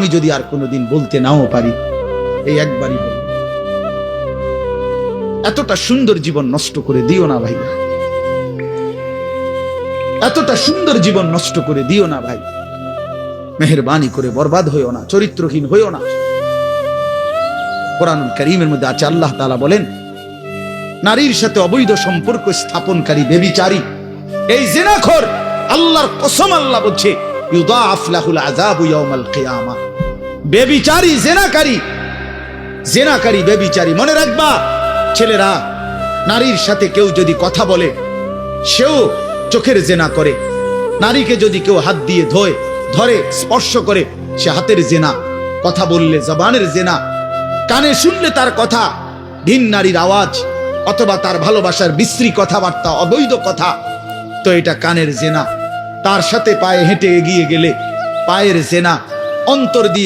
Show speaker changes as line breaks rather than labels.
আমি যদি আর কোনোদিন বলতে নাও পারি, এই একবারই বলবো, এতটা সুন্দর জীবন নষ্ট করে দিও না ভাই, এতটা সুন্দর জীবন নষ্ট করে দিও না ভাই, মেহেরবানি করে বরবাদ হইও না, চরিত্রহীন হইও না। কোরআনুল কারীমের মধ্যে আছে, আল্লাহ তাআলা বলেন, নারীর সাথে অবৈধ সম্পর্ক স্থাপনকারী ব্যভিচারী, এই জিনাখোর, আল্লাহর কসম আল্লাহ বলছে, ইউদাআফ লাহুল আযাবু ইয়াউমাল কিয়ামাহ। ব্যভিচারী, জেনাকারী ব্যভিচারী। মনে রাখবা ছেলেরা, নারীর সাথে কেউ যদি কথা বলে সেও চোখের জেনা করে, নারীকে যদি কেউ হাত দিয়ে ধরে স্পর্শ করে সে হাতের জেনা, কথা বললে জবানের জেনা, কানে শুনলে তার কথা ভিন নারীর আওয়াজ অথবা তার ভালোবাসার বিশ্রী কথাবার্তা, অবৈধ কথা, তো এটা কানের জেনা। তার সাথে পায়ে হেঁটে এগিয়ে গেলে পায়ের জেনা, অন্তর দিয়ে